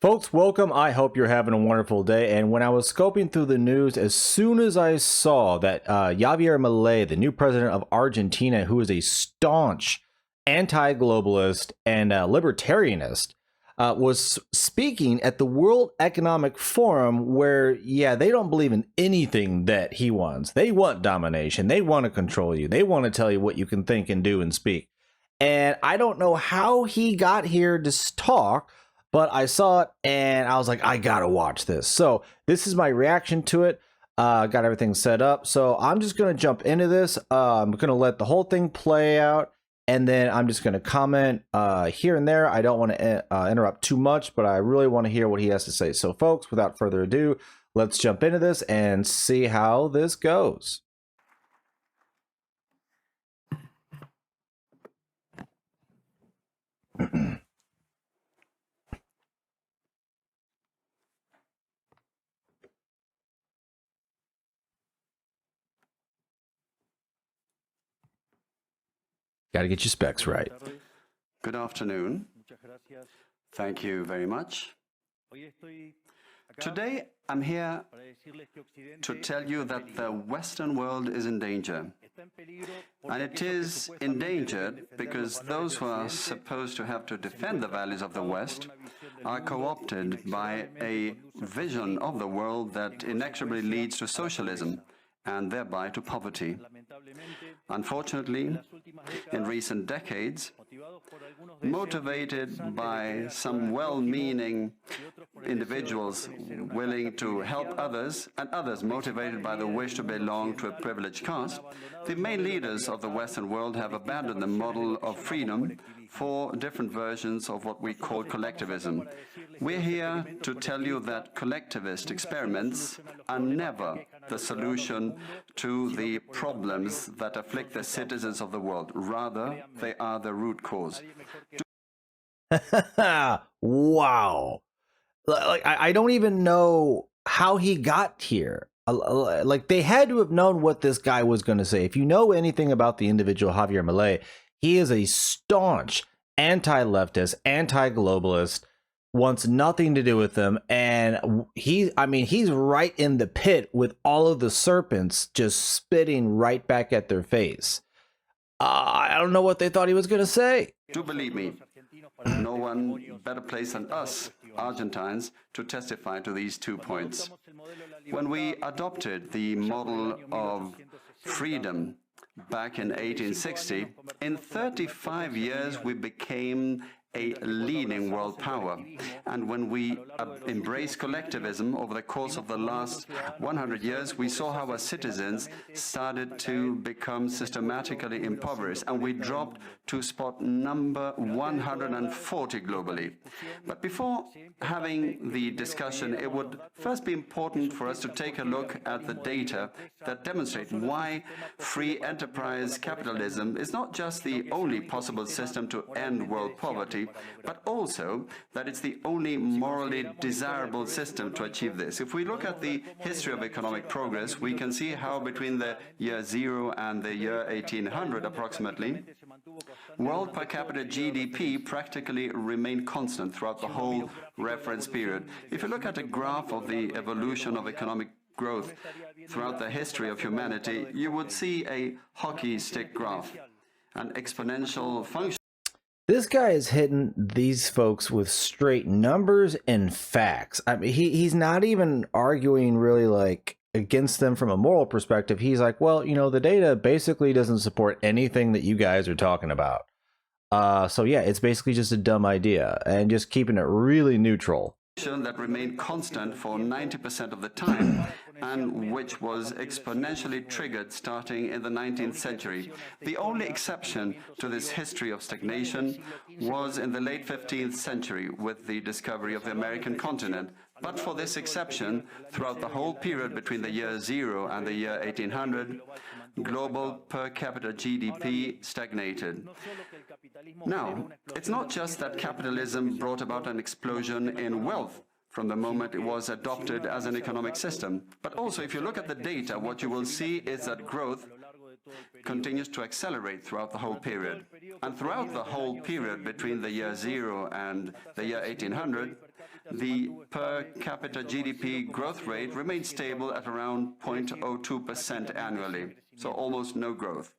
Folks, welcome. I hope you're having a wonderful day. And when I was scoping through the news, as soon as I saw that Javier Milei, the new president of Argentina, who is a staunch anti-globalist and libertarianist, was speaking at the World Economic Forum, where, yeah, they don't believe in anything that he wants. They want domination. They want to control you. They want to tell you what you can think and do and speak. And I don't know how he got here to talk, but I saw it and I was like, I gotta watch this. So this is my reaction to it. Got everything set up. So I'm just gonna jump into this. I'm gonna let the whole thing play out, and then I'm just gonna comment here and there. I don't want to interrupt too much, but I really want to hear what he has to say. So folks, without further ado, let's jump into this and see how this goes. Got to get your specs right. Good afternoon. Thank you very much. Today, I'm here to tell you that the Western world is in danger. And it is endangered because those who are supposed to have to defend the values of the West are co-opted by a vision of the world that inexorably leads to socialism and thereby to poverty. Unfortunately, in recent decades, motivated by some well-meaning individuals willing to help others, and others motivated by the wish to belong to a privileged caste, the main leaders of the Western world have abandoned the model of freedom for different versions of what we call collectivism. We're here to tell you that collectivist experiments are never the solution to the problems that afflict the citizens of the world. Rather, they are the root cause. Wow. Like, I don't even know how he got here. Like, they had to have known what this guy was going to say. If you know anything about the individual Javier Milei, he is a staunch anti-leftist, anti-globalist, wants nothing to do with them, and he's right in the pit with all of the serpents just spitting right back at their face. I don't know what they thought he was going to say. Do believe me, no one better placed than us, Argentines, to testify to these 2 points. When we adopted the model of freedom back in 1860, in 35 years we became a leading world power. And when we embraced collectivism over the course of the last 100 years, we saw how our citizens started to become systematically impoverished, and we dropped to spot number 140 globally. But before having the discussion, it would first be important for us to take a look at the data that demonstrate why free enterprise capitalism is not just the only possible system to end world poverty, but also that it's the only morally desirable system to achieve this. If we look at the history of economic progress, we can see how between the year 0 and the year 1800 approximately, world per capita GDP practically remained constant throughout the whole reference period. If you look at a graph of the evolution of economic growth throughout the history of humanity, you would see a hockey stick graph, an exponential function. This guy is hitting these folks with straight numbers and facts. I mean, he's not even arguing really like against them from a moral perspective. He's like, well, you know, the data basically doesn't support anything that you guys are talking about. So yeah, it's basically just a dumb idea and just keeping it really neutral. That remained constant for 90% of the time and which was exponentially triggered starting in the 19th century. The only exception to this history of stagnation was in the late 15th century with the discovery of the American continent. But for this exception, throughout the whole period between the year 0 and the year 1800, global per capita GDP stagnated. Now, it's not just that capitalism brought about an explosion in wealth from the moment it was adopted as an economic system, but also if you look at the data, what you will see is that growth continues to accelerate throughout the whole period. And throughout the whole period between the year 0 and the year 1800, the per capita GDP growth rate remained stable at around 0.02% annually, so almost no growth.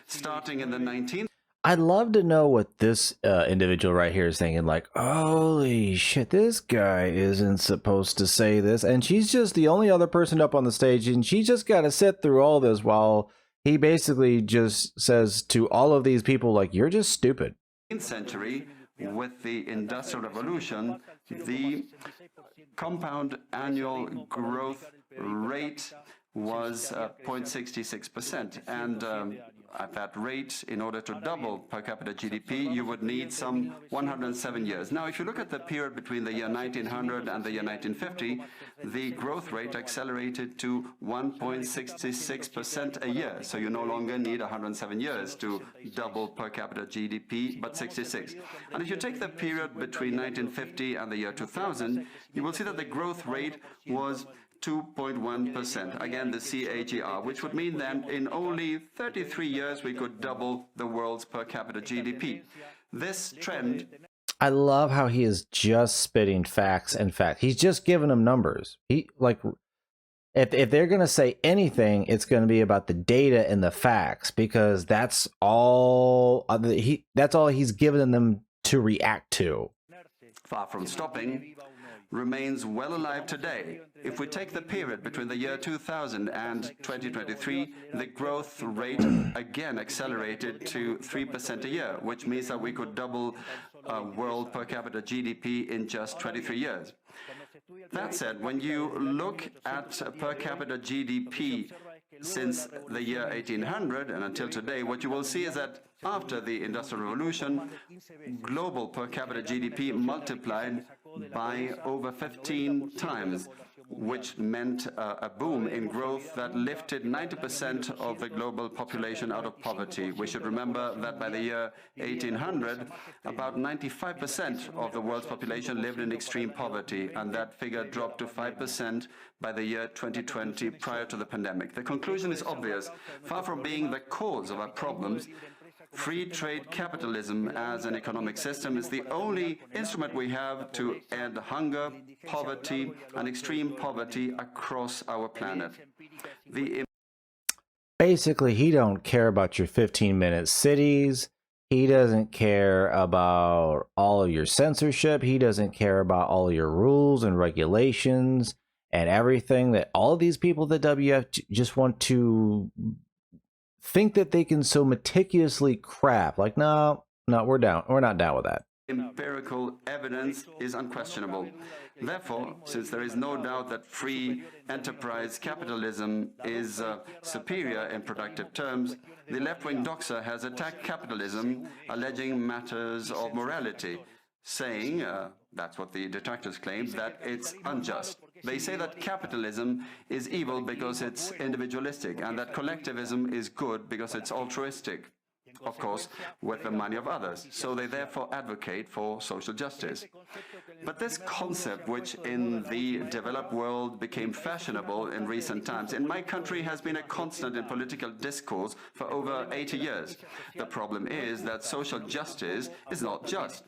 Starting in the 19th I'd love to know what this individual right here is thinking, like, holy shit, this guy isn't supposed to say this. And she's just the only other person up on the stage, and she just got to sit through all this while he basically just says to all of these people, like, you're just stupid. century, with the Industrial Revolution, the compound annual growth rate was 0.66%. And at that rate, in order to double per capita GDP, you would need some 107 years. Now, if you look at the period between the year 1900 and the year 1950, the growth rate accelerated to 1.66% a year. So you no longer need 107 years to double per capita GDP, but 66. And if you take the period between 1950 and the year 2000, you will see that the growth rate was 2.1%, again the CAGR, which would mean that in only 33 years we could double the world's per capita GDP. This trend... I love how he is just spitting facts and facts. He's just giving them numbers. He, like, if they're going to say anything, it's going to be about the data and the facts, because that's all he's given them to react to. Far from stopping, remains well alive today. If we take the period between the year 2000 and 2023, the growth rate again accelerated to 3% a year, which means that we could double world per capita GDP in just 23 years. That said, when you look at per capita GDP since the year 1800 and until today, what you will see is that after the Industrial Revolution, global per capita GDP multiplied by over 15 times, which meant a boom in growth that lifted 90% of the global population out of poverty. We should remember that by the year 1800, about 95% of the world's population lived in extreme poverty, and that figure dropped to 5% by the year 2020, prior to the pandemic. The conclusion is obvious. Far from being the cause of our problems, free trade capitalism as an economic system is the only instrument we have to end hunger, poverty, and extreme poverty across our planet. Basically, he don't care about your 15-minute cities. He doesn't care about all of your censorship. He doesn't care about all of your rules and regulations and everything that all of these people at WF just want to think that they can so meticulously craft. Like, no, we're down. We're not down with that. Empirical evidence is unquestionable. Therefore, since there is no doubt that free enterprise capitalism is superior in productive terms, the left-wing doxa has attacked capitalism, alleging matters of morality, saying, that's what the detractors claim, that it's unjust. They say that capitalism is evil because it's individualistic, and that collectivism is good because it's altruistic, of course, with the money of others. So they therefore advocate for social justice. But this concept, which in the developed world became fashionable in recent times, in my country has been a constant in political discourse for over 80 years. The problem is that social justice is not just,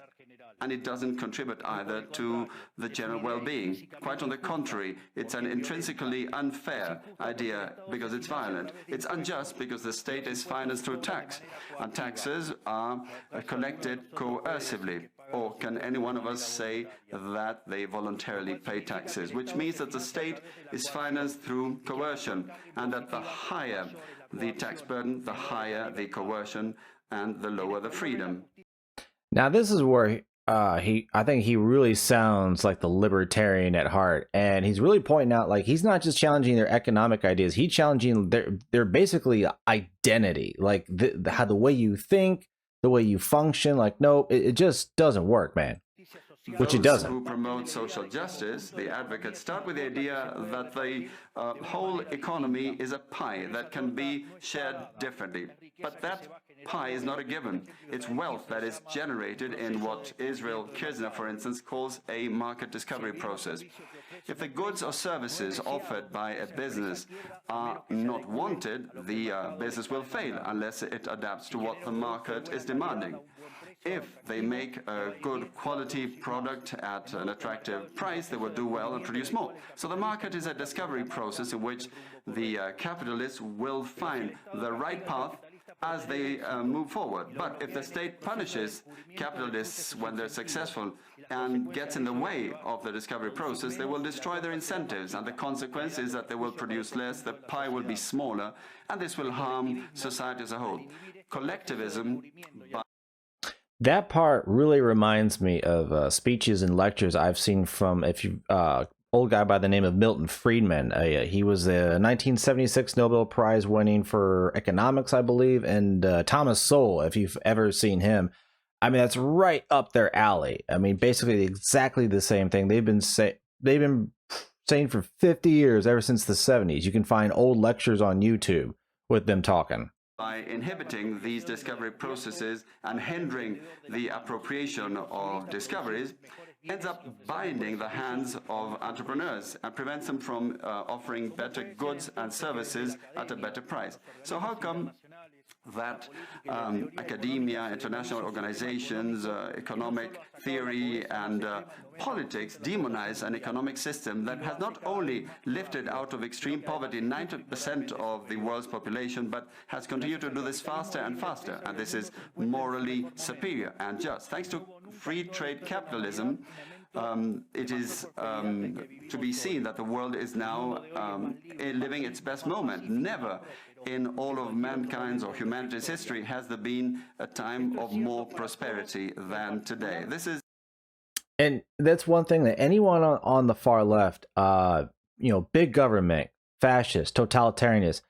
and it doesn't contribute either to the general well-being. Quite on the contrary, it's an intrinsically unfair idea because it's violent. It's unjust because the state is financed through tax, and taxes are collected coercively. Or can any one of us say that they voluntarily pay taxes, which means that the state is financed through coercion, and that the higher the tax burden, the higher the coercion, and the lower the freedom. Now, this is where I think he really sounds like the libertarian at heart, and he's really pointing out, like, he's not just challenging their economic ideas, he's challenging their basically identity, like the way you think, the way you function. Like, no, it just doesn't work, man. Which it doesn't. Those who promote social justice, the advocates, start with the idea that the whole economy is a pie that can be shared differently. But that pie is not a given. It's wealth that is generated in what Israel Kirzner, for instance, calls a market discovery process. If the goods or services offered by a business are not wanted, the business will fail unless it adapts to what the market is demanding. If they make a good quality product at an attractive price, they will do well and produce more. So the market is a discovery process in which the capitalists will find the right path as they move forward. But if the state punishes capitalists when they're successful and gets in the way of the discovery process, they will destroy their incentives, and the consequence is that they will produce less, the pie will be smaller, and this will harm society as a whole. Collectivism, that part really reminds me of speeches and lectures I've seen from old guy by the name of Milton Friedman. He was a 1976 Nobel Prize winning for economics, I believe, and Thomas Sowell, if you've ever seen him. I mean, that's right up their alley. I mean, basically exactly the same thing. They've been saying for 50 years, ever since the 70s. You can find old lectures on YouTube with them talking. By inhibiting these discovery processes and hindering the appropriation of discoveries, ends up binding the hands of entrepreneurs and prevents them from offering better goods and services at a better price. So how come that academia, international organizations, economic theory and politics demonize an economic system that has not only lifted out of extreme poverty 90% of the world's population, but has continued to do this faster and faster, and this is morally superior and just. Thanks to free trade capitalism, it is to be seen that the world is now living its best moment. Never in all of mankind's or humanity's history has there been a time of more prosperity than today. And that's one thing that anyone on the far left, big government, fascist, totalitarianist,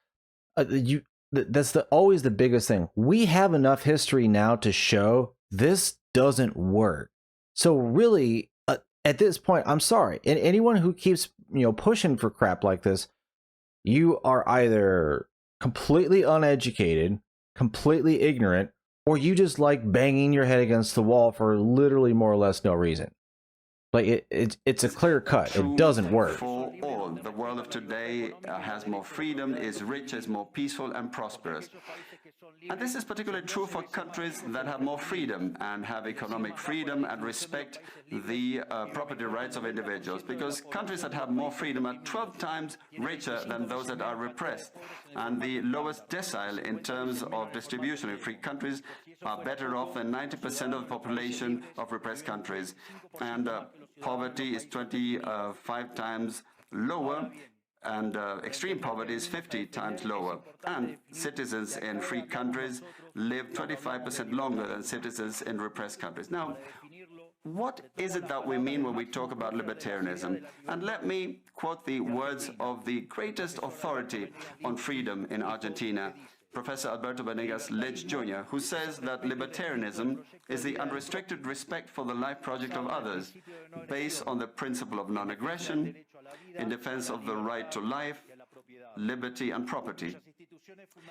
that's always the biggest thing. We have enough history now to show this doesn't work. So really, at this point, I'm sorry. And anyone who keeps pushing for crap like this, you are either completely uneducated, completely ignorant, or you just like banging your head against the wall for literally more or less no reason. Like it's a clear cut. It doesn't work. For all, the world of today has more freedom, is richer, is more peaceful and prosperous. And this is particularly true for countries that have more freedom and have economic freedom and respect the property rights of individuals, because countries that have more freedom are 12 times richer than those that are repressed, and the lowest decile in terms of distribution in free countries are better off than 90% of the population of repressed countries, and poverty is 25 times lower, and extreme poverty is 50 times lower. And citizens in free countries live 25% longer than citizens in repressed countries. Now, what is it that we mean when we talk about libertarianism? And let me quote the words of the greatest authority on freedom in Argentina, Professor Alberto Venegas Lynch Jr., who says that libertarianism is the unrestricted respect for the life project of others, based on the principle of non-aggression, in defense of the right to life, liberty and property.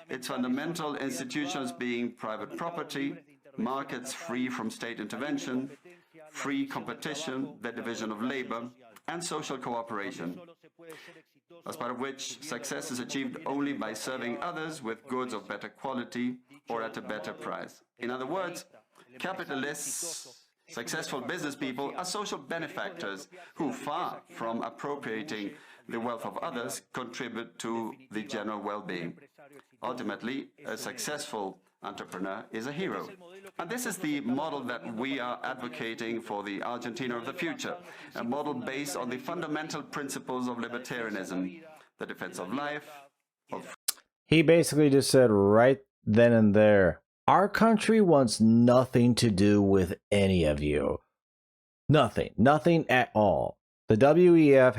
Its fundamental institutions being private property, markets free from state intervention, free competition, the division of labor, and social cooperation, as part of which success is achieved only by serving others with goods of better quality or at a better price. In other words, capitalists, successful business people are social benefactors who, far from appropriating the wealth of others, contribute to the general well-being. Ultimately, a successful entrepreneur is a hero. And this is the model that we are advocating for the Argentina of the future, a model based on the fundamental principles of libertarianism, the defense of life, He basically just said right then and there, our country wants nothing to do with any of you. Nothing at all. The WEF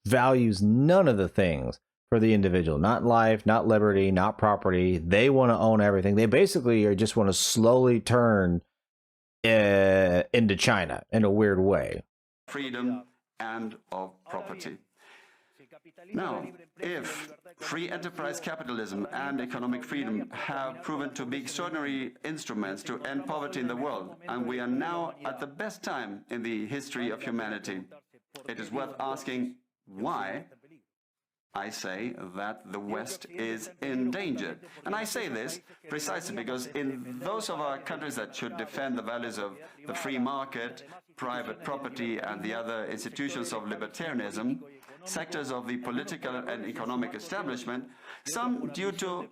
values none of the things for the individual, not life, not liberty, not property. They want to own everything. They basically just want to slowly turn into China in a weird way. Freedom and of property. Now, if free enterprise capitalism and economic freedom have proven to be extraordinary instruments to end poverty in the world, and we are now at the best time in the history of humanity, it is worth asking why I say that the West is endangered. And I say this precisely because in those of our countries that should defend the values of the free market, private property, and the other institutions of libertarianism, sectors of the political and economic establishment, some due to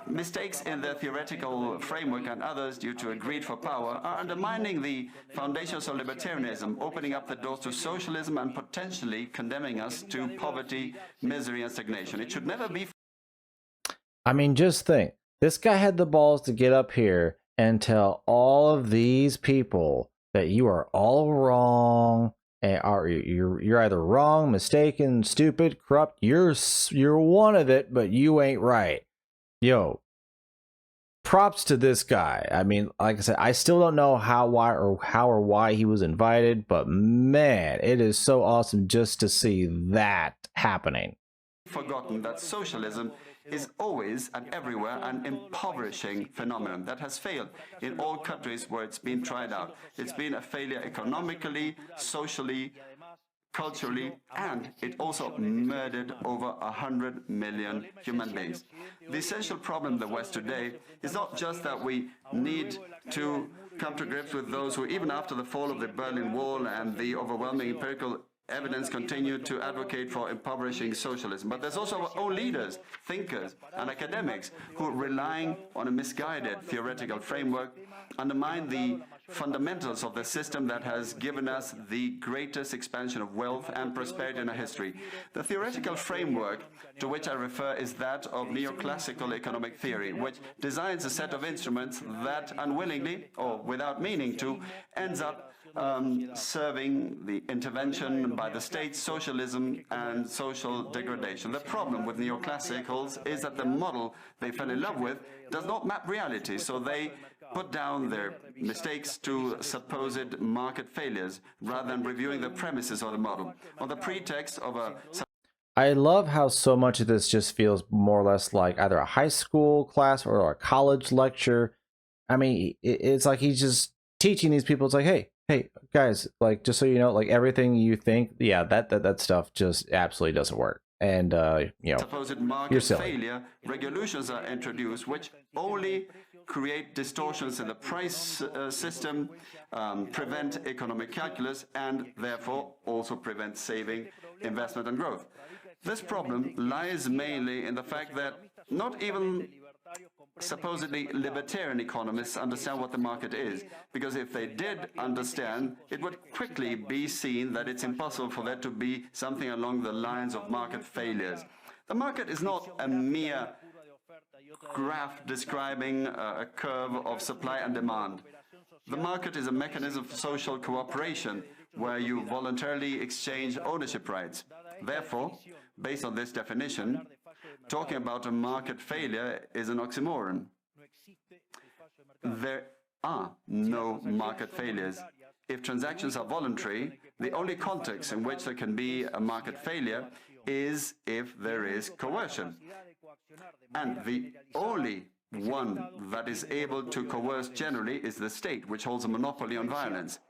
mistakes in their theoretical framework and others due to a greed for power are undermining the foundations of libertarianism, opening up the doors to socialism and potentially condemning us to poverty, misery and stagnation. It should never be. I mean, just think, this guy had the balls to get up here and tell all of these people that you are all wrong, and you're either wrong, mistaken, stupid, corrupt. You're one of it, but you ain't right. Yo, props to this guy. I mean, like I said, I still don't know how or why he was invited, but man, it is so awesome just to see that happening. Forgotten that socialism is always and everywhere an impoverishing phenomenon that has failed in all countries where it's been tried out. It's been a failure economically, socially, culturally, and it also murdered over 100 million human beings. The essential problem in the West today is not just that we need to come to grips with those who, even after the fall of the Berlin Wall and the overwhelming empirical evidence, continue to advocate for impoverishing socialism. But there's also our own leaders, thinkers, and academics who, relying on a misguided theoretical framework, undermine the fundamentals of the system that has given us the greatest expansion of wealth and prosperity in our history. The theoretical framework to which I refer is that of neoclassical economic theory, which designs a set of instruments that unwillingly, or without meaning to, ends up serving the intervention by the state, socialism and social degradation. The problem with neoclassicals is that the model they fell in love with does not map reality, so they put down their mistakes to supposed market failures rather than reviewing the premises of the model. On the pretext of a... I love how so much of this just feels more or less like either a high school class or a college lecture. I mean, it's like he's just teaching these people. It's like, hey guys, like, just so you know, like, everything you think, yeah, that stuff just absolutely doesn't work. And you know, supposed market failure, regulations are introduced which only create distortions in the price system, prevent economic calculus, and therefore also prevent saving, investment and growth. This problem lies mainly in the fact that not even supposedly libertarian economists understand what the market is, because if they did understand, it would quickly be seen that it's impossible for there to be something along the lines of market failures. The market is not a mere graph describing a curve of supply and demand. The market is a mechanism for social cooperation where you voluntarily exchange ownership rights. Therefore, based on this definition, talking about a market failure is an oxymoron. There are no market failures. If transactions are voluntary, the only context in which there can be a market failure is if there is coercion. And the only one that is able to coerce generally is the state, which holds a monopoly on violence.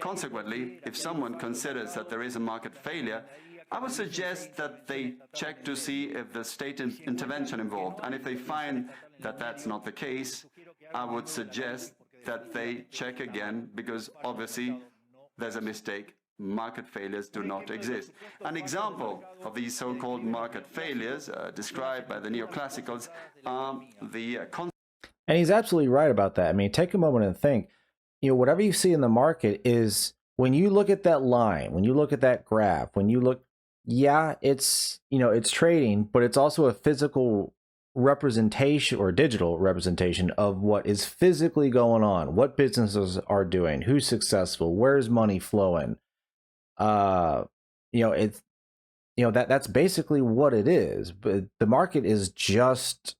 Consequently, if someone considers that there is a market failure, I would suggest that they check to see if the state intervention involved. And if they find that that's not the case, I would suggest that they check again, because obviously there's a mistake. Market failures do not exist. An example of these so-called market failures described by the neoclassicals are the... And he's absolutely right about that. I mean, take a moment and think, you know, whatever you see in the market is, when you look at that line, when you look at that graph, when you look, yeah, it's, you know, it's trading, but it's also a physical representation or digital representation of what is physically going on, what businesses are doing, who's successful, where's money flowing. You know, it's, you know, that's basically what it is. But the market is just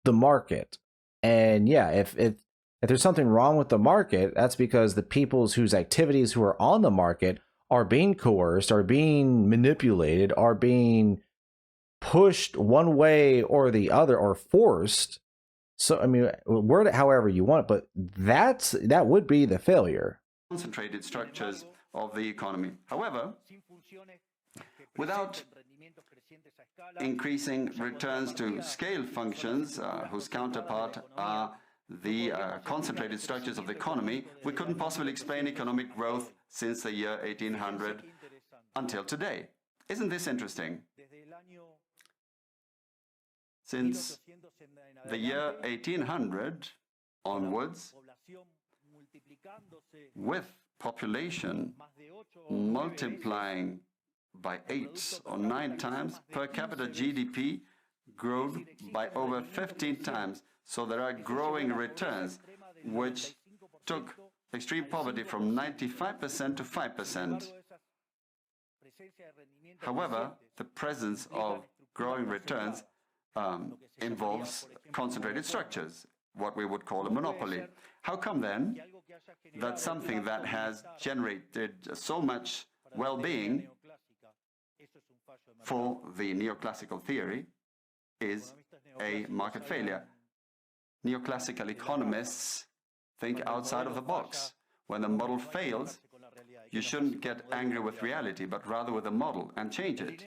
the market. And yeah, if there's something wrong with the market, that's because the people's whose activities who are on the market are being coerced, are being manipulated, are being pushed one way or the other, or forced. So I mean, word it however you want, but that would be the failure. Concentrated structures of the economy. However, Without increasing returns to scale functions, whose counterpart are the concentrated structures of the economy, we couldn't possibly explain economic growth since the year 1800 until today. Isn't this interesting? Since the year 1800 onwards, with population multiplying by 8 or 9 times, per capita GDP grew by over 15 times. So there are growing returns, which took extreme poverty from 95% to 5%. However, the presence of growing returns involves concentrated structures, what we would call a monopoly. How come then that something that has generated so much well-being for the neoclassical theory is a market failure? Neoclassical economists think outside of the box. When the model fails, you shouldn't get angry with reality, but rather with the model and change it.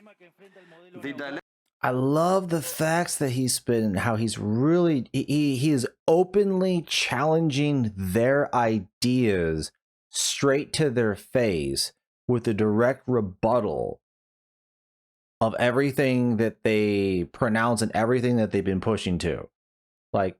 I love the facts that he's been, how he's really, he is openly challenging their ideas straight to their face with a direct rebuttal of everything that they pronounce and everything that they've been pushing to. Like,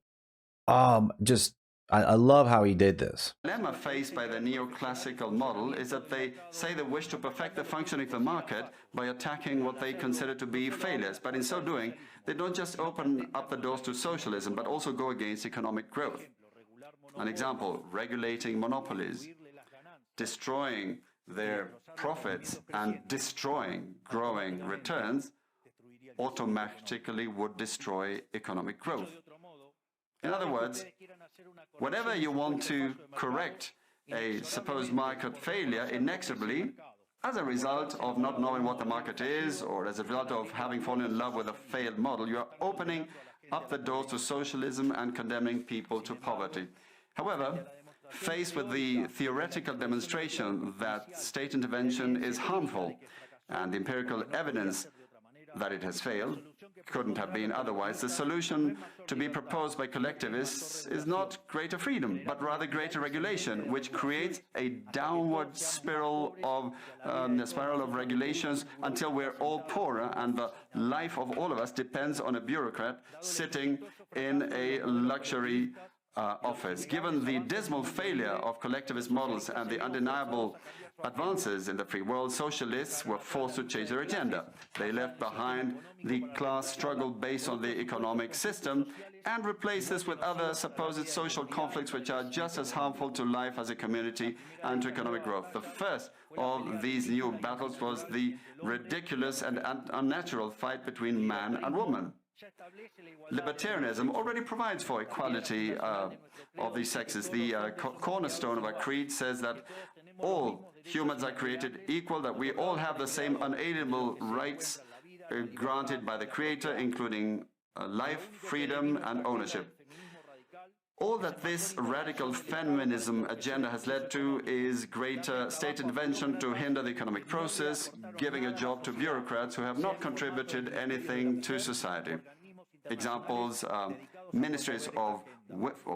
I love how he did this. The dilemma faced by the neoclassical model is that they say they wish to perfect the functioning of the market by attacking what they consider to be failures. But in so doing, they don't just open up the doors to socialism, but also go against economic growth. An example, regulating monopolies, destroying their profits and destroying growing returns automatically would destroy economic growth. In other words, whenever you want to correct a supposed market failure inexorably, as a result of not knowing what the market is, or as a result of having fallen in love with a failed model, you are opening up the doors to socialism and condemning people to poverty. However, faced with the theoretical demonstration that state intervention is harmful and the empirical evidence that it has failed, couldn't have been otherwise, the solution to be proposed by collectivists is not greater freedom, but rather greater regulation, which creates a downward spiral of regulations until we're all poorer and the life of all of us depends on a bureaucrat sitting in a luxury office. Given the dismal failure of collectivist models and the undeniable advances in the free world, socialists were forced to change their agenda. They left behind the class struggle based on the economic system and replaced this with other supposed social conflicts which are just as harmful to life as a community and to economic growth. The first of these new battles was the ridiculous and unnatural fight between man and woman. Libertarianism already provides for equality of the sexes. The cornerstone of our creed says that all humans are created equal, that we all have the same unalienable rights granted by the Creator, including life, freedom, and ownership. All that this radical feminism agenda has led to is greater state intervention to hinder the economic process, giving a job to bureaucrats who have not contributed anything to society. Examples, ministries of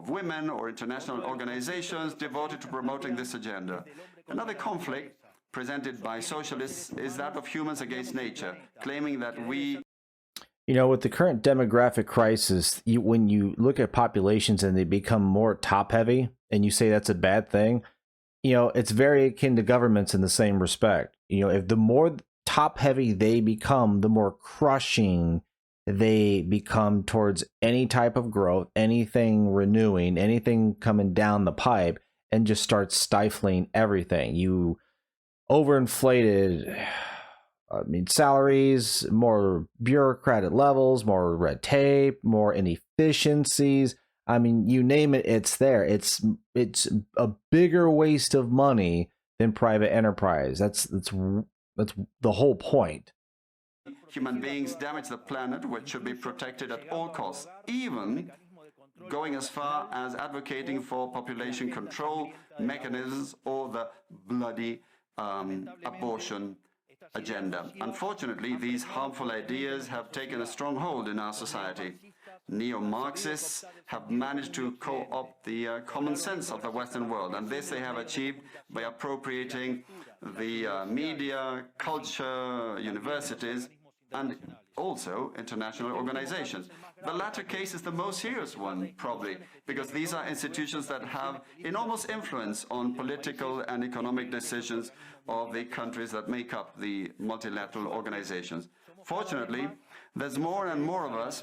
women or international organizations devoted to promoting this agenda. Another conflict presented by socialists is that of humans against nature, claiming that we... You know, with the current demographic crisis, when you look at populations and they become more top-heavy, and you say that's a bad thing, you know, it's very akin to governments in the same respect. You know, if the more top-heavy they become, the more crushing they become towards any type of growth, anything renewing, anything coming down the pipe, and just start stifling everything. You overinflated, salaries, more bureaucratic levels, more red tape, more inefficiencies. I mean, you name it, it's there. It's a bigger waste of money than private enterprise. That's the whole point. Human beings damage the planet, which should be protected at all costs, even going as far as advocating for population control mechanisms or the bloody abortion agenda. Unfortunately, these harmful ideas have taken a strong hold in our society. Neo-Marxists have managed to co-opt the common sense of the Western world, and this they have achieved by appropriating the media, culture, universities, and also international organizations. The latter case is the most serious one, probably, because these are institutions that have enormous influence on political and economic decisions of the countries that make up the multilateral organizations. Fortunately, there's more and more of us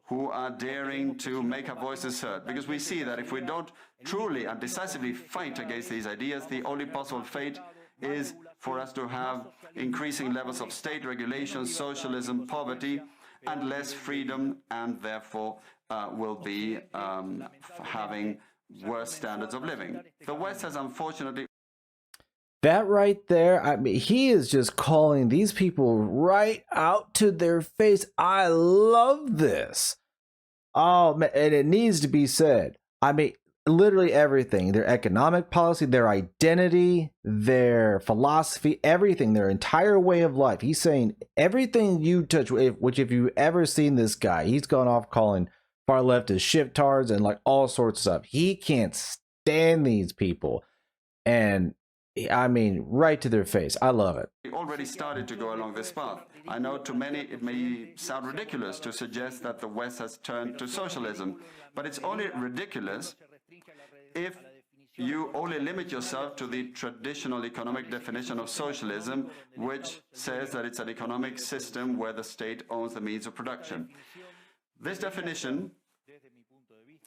who are daring to make our voices heard, because we see that if we don't truly and decisively fight against these ideas, the only possible fate is for us to have increasing levels of state regulation, socialism, poverty, and less freedom, and therefore will be having worse standards of living. The West has unfortunately... That right there, I mean, he is just calling these people right out to their face. I love this. Oh, man, and it needs to be said. I mean, literally everything, their economic policy, their identity, their philosophy, everything, their entire way of life. He's saying everything you touch, which if you've ever seen this guy, he's gone off calling far leftists shiftards and like all sorts of stuff. He can't stand these people. And I mean, right to their face. I love it. We already started to go along this path. I know to many it may sound ridiculous to suggest that the West has turned to socialism, but it's only ridiculous if you only limit yourself to the traditional economic definition of socialism, which says that it's an economic system where the state owns the means of production. This definition,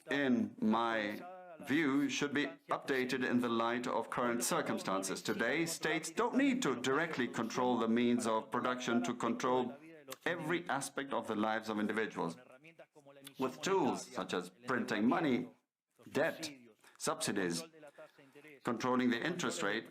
in my view, should be updated in the light of current circumstances. Today, states don't need to directly control the means of production to control every aspect of the lives of individuals. With tools such as printing money, debt, subsidies, controlling the interest rate,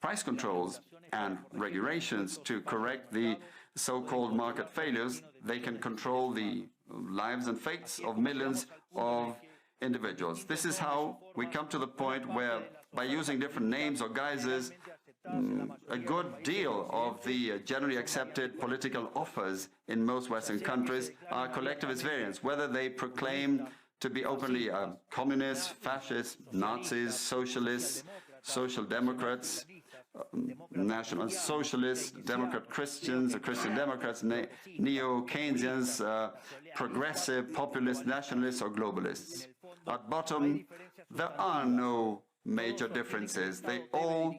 price controls, and regulations to correct the so-called market failures, they can control the lives and fates of millions of individuals. This is how we come to the point where, by using different names or guises, a good deal of the generally accepted political offers in most Western countries are collectivist variants, whether they proclaim to be openly communists, fascists, Nazis, socialists, social democrats, National Socialists, Democrat Christians, or Christian Democrats, Neo-Keynesians, progressive, populist, nationalists, or globalists. At bottom, there are no major differences. They all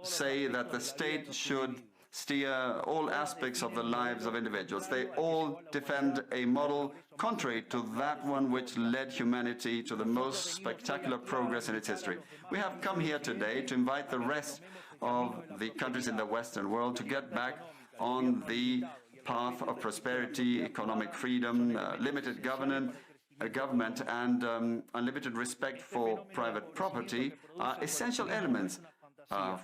say that the state should steer all aspects of the lives of individuals. They all defend a model contrary to that one which led humanity to the most spectacular progress in its history. We have come here today to invite the rest of the countries in the Western world to get back on the path of prosperity, economic freedom, limited government, and unlimited respect for private property are essential elements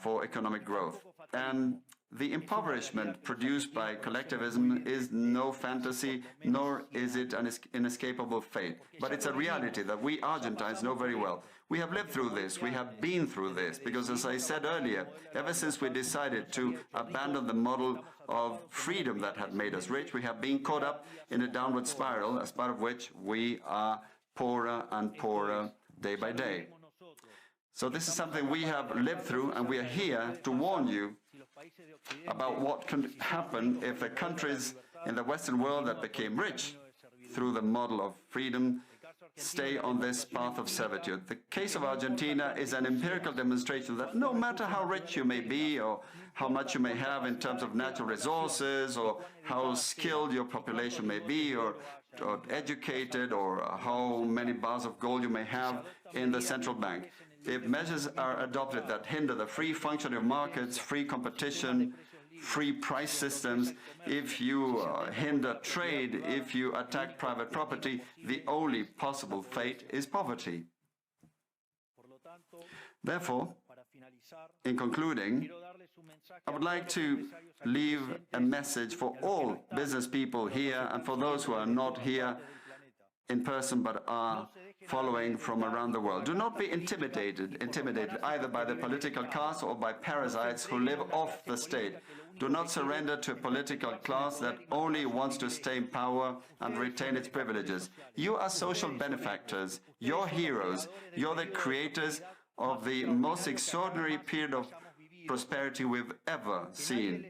for economic growth. And the impoverishment produced by collectivism is no fantasy, nor is it an inescapable fate. But it's a reality that we Argentines know very well. We have lived through this, we have been through this, because as I said earlier, ever since we decided to abandon the model of freedom that had made us rich, we have been caught up in a downward spiral, as part of which we are poorer and poorer day by day. So this is something we have lived through, and we are here to warn you about what can happen if the countries in the Western world that became rich through the model of freedom stay on this path of servitude. The case of Argentina is an empirical demonstration that no matter how rich you may be, or how much you may have in terms of natural resources, or how skilled your population may be, or educated, or how many bars of gold you may have in the central bank, if measures are adopted that hinder the free functioning of markets, free competition, free price systems, if you hinder trade, if you attack private property, the only possible fate is poverty. Therefore, in concluding, I would like to leave a message for all business people here and for those who are not here in person but are following from around the world. Do not be intimidated either by the political class or by parasites who live off the state. Do not surrender to a political class that only wants to stay in power and retain its privileges. You are social benefactors. You're heroes. You're the creators of the most extraordinary period of prosperity we've ever seen.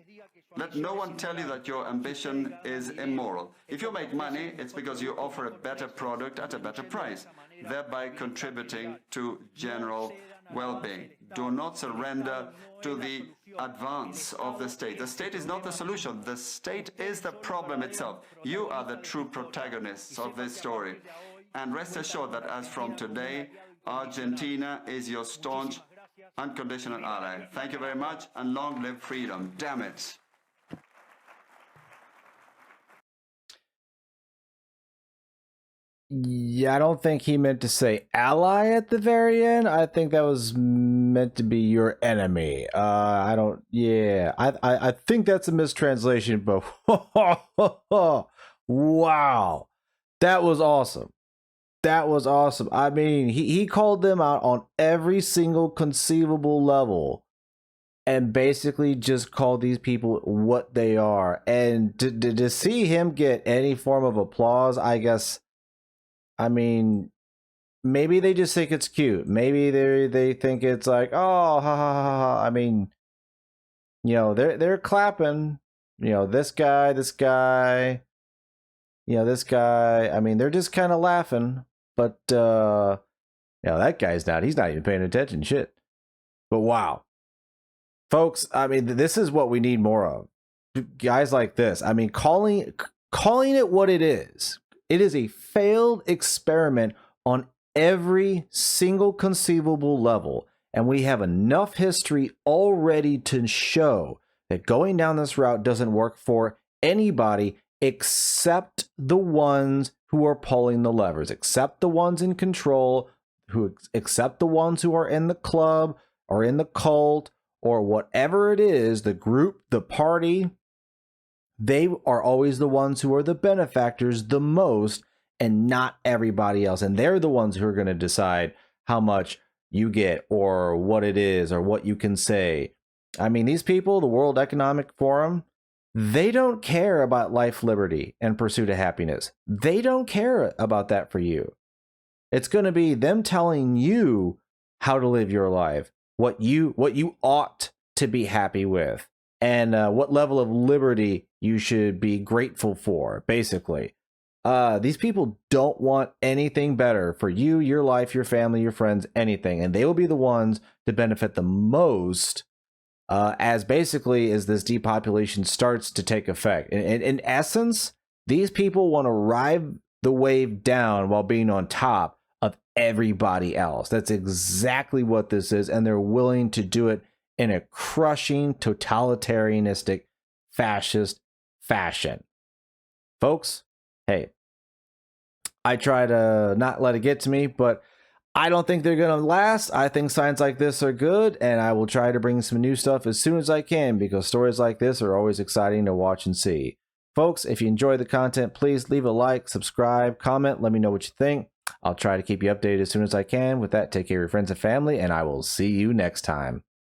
Let no one tell you that your ambition is immoral. If you make money, it's because you offer a better product at a better price, thereby contributing to general well-being. Do not surrender to the advance of the state. The state is not the solution. The state is the problem itself. You are the true protagonists of this story. And rest assured that as from today, Argentina is your staunch, unconditional ally. Thank you very much, and long live freedom. Damn it. Yeah, I don't think he meant to say ally at the very end. I think that was meant to be your enemy. I don't. Yeah, I think that's a mistranslation. But wow, that was awesome. That was awesome. I mean, he called them out on every single conceivable level, and basically just called these people what they are. And to see him get any form of applause, I guess. I mean, maybe they just think it's cute. Maybe they think it's like, oh, ha ha ha ha. I mean, you know, they're clapping. You know, this guy. You know, this guy. I mean, they're just kind of laughing. But you know, that guy's not. He's not even paying attention. Shit. But wow, folks. I mean, this is what we need more of. Guys like this. I mean, calling it what it is. It is a failed experiment on every single conceivable level. And we have enough history already to show that going down this route doesn't work for anybody except the ones who are pulling the levers, except the ones in control, except the ones who are in the club or in the cult or whatever it is, the group, the party. They are always the ones who are the benefactors the most, and not everybody else. And they're the ones who are going to decide how much you get or what it is or what you can say. I mean, these people, the World Economic Forum, they don't care about life, liberty, and pursuit of happiness. They don't care about that for you. It's going to be them telling you how to live your life, what you ought to be happy with, and what level of liberty you should be grateful for, basically. These people don't want anything better for you, your life, your family, your friends, anything. And they will be the ones to benefit the most as this depopulation starts to take effect. In essence, these people want to ride the wave down while being on top of everybody else. That's exactly what this is. And they're willing to do it in a crushing, totalitarianistic, fascist fashion. Folks, hey, I try to not let it get to me, but I don't think they're going to last. I think signs like this are good, and I will try to bring some new stuff as soon as I can, because stories like this are always exciting to watch and see. Folks, if you enjoy the content, please leave a like, subscribe, comment, let me know what you think. I'll try to keep you updated as soon as I can. With that, take care of your friends and family, and I will see you next time.